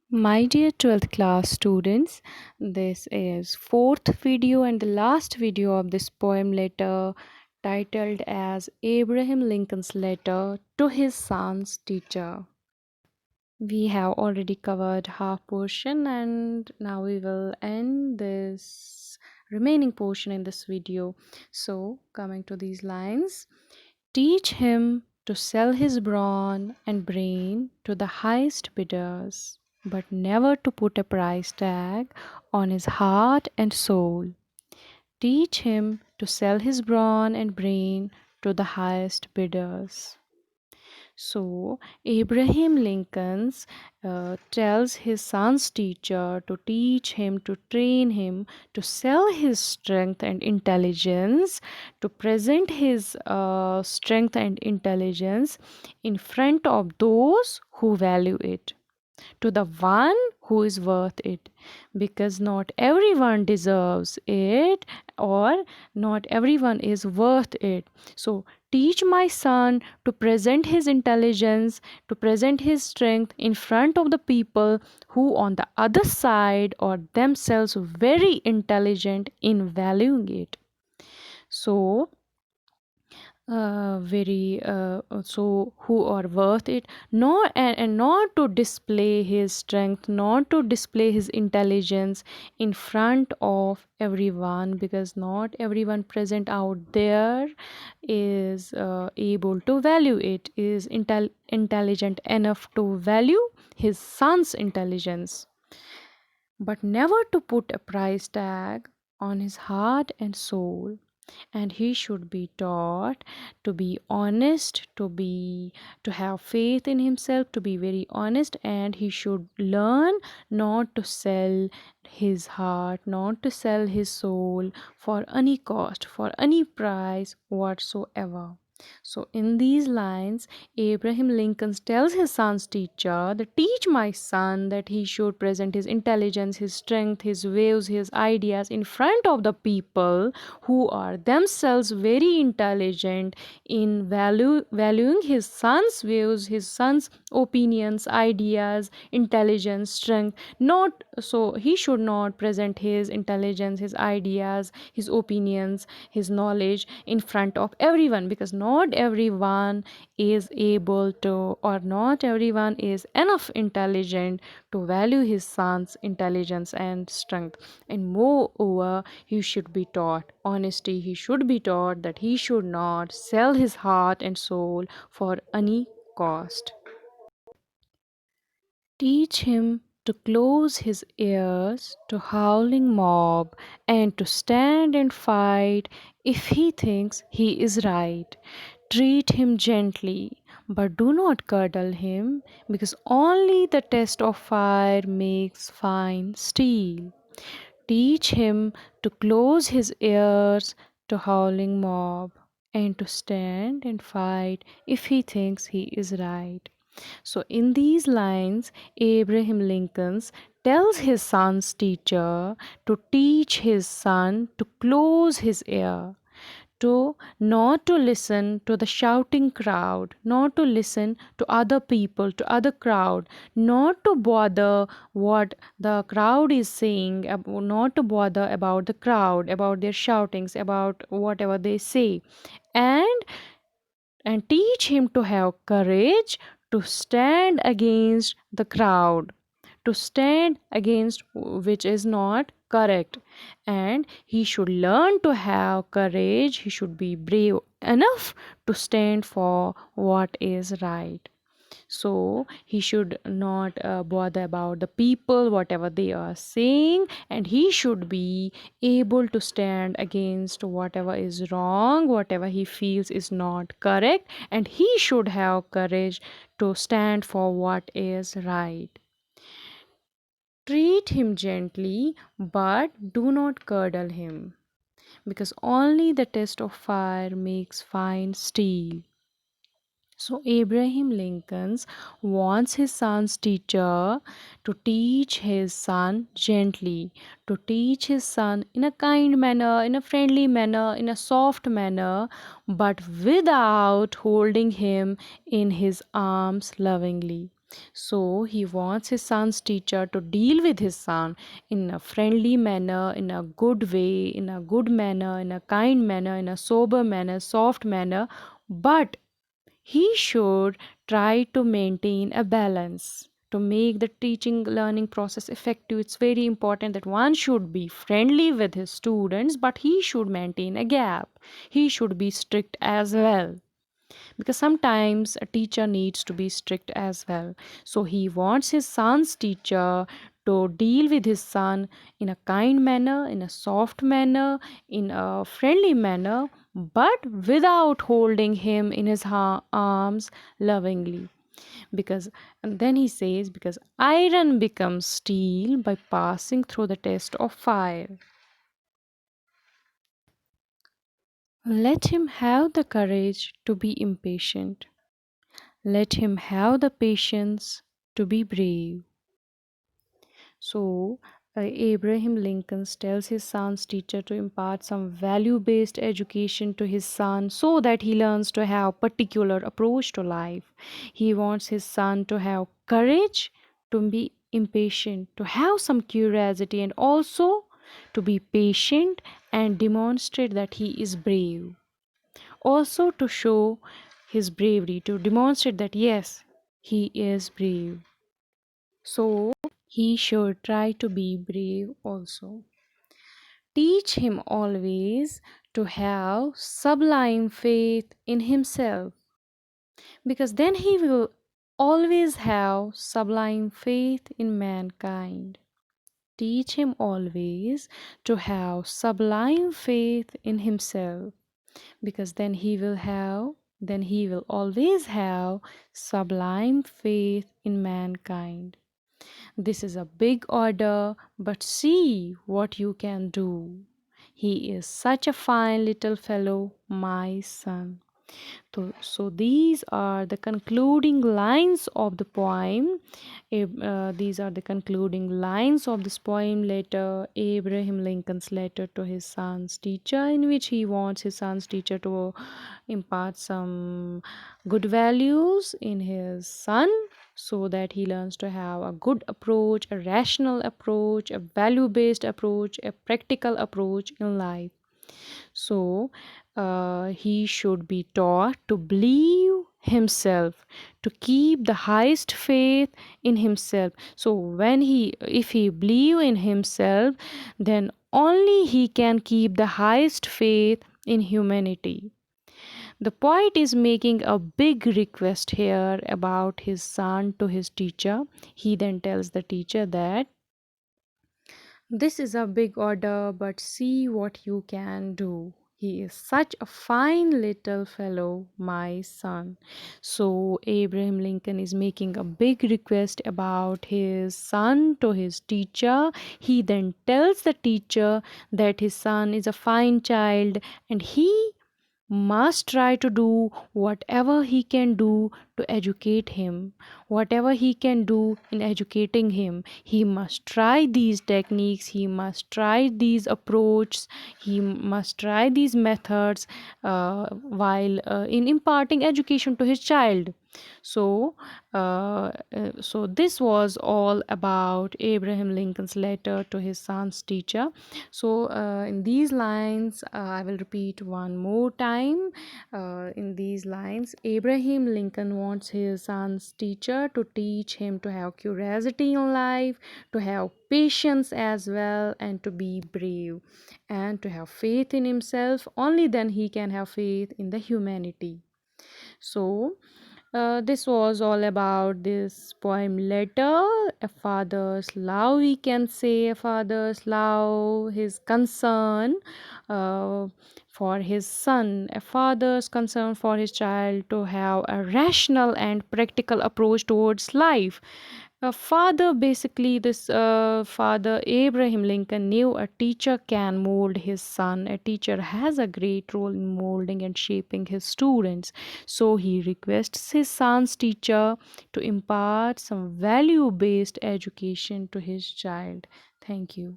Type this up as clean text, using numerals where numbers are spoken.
My dear 12th class students, this is fourth video and the last video of this poem letter titled as Abraham Lincoln's letter to his son's teacher. We have already covered half portion and now we will end this remaining portion in this video. So, coming to these lines, teach him to sell his brawn and brain to the highest bidders, but never to put a price tag on his heart and soul. Teach him to sell his brawn and brain to the highest bidders. So, Abraham Lincoln tells his son's teacher to teach him, to train him, to sell his strength and intelligence, to present his strength and intelligence in front of those who value it, to the one who is worth it, because not everyone deserves it or not everyone is worth it. So teach my son to present his intelligence, to present his strength in front of the people who on the other side are themselves very intelligent in valuing it. So very so who are worth it, not and not to display his strength, not to display his intelligence in front of everyone, because not everyone present out there is able to value it, is intelligent enough to value his son's intelligence, but never to put a price tag on his heart and soul. And he should be taught to be honest, to have faith in himself, to be very honest, and he should learn not to sell his heart, not to sell his soul for any cost, for any price whatsoever. So, in these lines, Abraham Lincoln tells his son's teacher that teach my son that he should present his intelligence, his strength, his views, his ideas in front of the people who are themselves very intelligent in valuing his son's views, his son's opinions, ideas, intelligence, strength. Not so he should not present his intelligence, his ideas, his opinions, his knowledge in front of everyone, because not everyone is able to, or not everyone is enough intelligent to value his son's intelligence and strength. And moreover, he should be taught honesty, he should be taught that he should not sell his heart and soul for any cost. Teach him to close his ears to howling mob and to stand and fight if he thinks he is right. Treat him gently, but do not cuddle him, because only the test of fire makes fine steel. Teach him to close his ears to howling mob and to stand and fight if he thinks he is right. So, in these lines, Abraham Lincoln tells his son's teacher to teach his son to close his ear, to not to listen to the shouting crowd, not to listen to other people, to other crowd, not to bother what the crowd is saying, not to bother about the crowd, about their shoutings, about whatever they say, and teach him to have courage to stand against the crowd, to stand against which is not correct. And he should learn to have courage, he should be brave enough to stand for what is right. So he should not bother about the people whatever they are saying, and he should be able to stand against whatever is wrong, whatever he feels is not correct, and he should have courage to stand for what is right. Treat him gently, but do not cuddle him, because only the test of fire makes fine steel. So Abraham Lincoln wants his son's teacher to teach his son gently, to teach his son in a kind manner, in a friendly manner, in a soft manner, but without holding him in his arms lovingly. So he wants his son's teacher to deal with his son in a friendly manner, in a good way, in a good manner, in a kind manner, in a sober manner, soft manner, but he should try to maintain a balance. To make the teaching learning process effective, it's very important that one should be friendly with his students, but he should maintain a gap. He should be strict as well, because sometimes a teacher needs to be strict as well. So he wants his son's teacher to deal with his son in a kind manner, in a soft manner, in a friendly manner, but without holding him in his arms lovingly. Because, and then he says, because iron becomes steel by passing through the test of fire. Let him have the courage to be impatient. Let him have the patience to be brave. So, Abraham Lincoln tells his son's teacher to impart some value based education to his son so that he learns to have particular approach to life. He wants his son to have courage, to be impatient, to have some curiosity, and also to be patient and demonstrate that he is brave. Also, to show his bravery, to demonstrate that yes, he is brave. So, he should try to be brave also. Teach him always to have sublime faith in himself, because then he will always have sublime faith in mankind. Teach him always to have sublime faith in himself, because then he will always have sublime faith in mankind. This is a big order, but see what you can do. He is such a fine little fellow, my son. So these are the concluding lines of the poem. These are the concluding lines of this poem letter, Abraham Lincoln's letter to his son's teacher, in which he wants his son's teacher to impart some good values in his son so that he learns to have a good approach, a rational approach, a value based approach, a practical approach in life. So he should be taught to believe himself, to keep the highest faith in himself. So if he believe in himself, then only he can keep the highest faith in humanity. The poet is making a big request here about his son to his teacher. He then tells the teacher that this is a big order, but see what you can do. He is such a fine little fellow, my son. So, Abraham Lincoln is making a big request about his son to his teacher. He then tells the teacher that his son is a fine child and he must try to do whatever he can do to educate him. Whatever he can do in educating him, he must try these techniques, he must try these approaches, he must try these methods while in imparting education to his child. So, so this was all about Abraham Lincoln's letter to his son's teacher. So, in these lines, I will repeat one more time. In these lines, Abraham Lincoln wants his son's teacher to teach him to have curiosity in life, to have patience as well, and to be brave, and to have faith in himself. Only then he can have faith in the humanity. So, this was all about this poem letter. A father's love, we can say, a father's love, his concern uh, for his son, a father's concern for his child to have a rational and practical approach towards life. A father, basically, this father Abraham Lincoln knew a teacher can mold his son. A teacher has a great role in molding and shaping his students. So he requests his son's teacher to impart some value based education to his child. Thank you.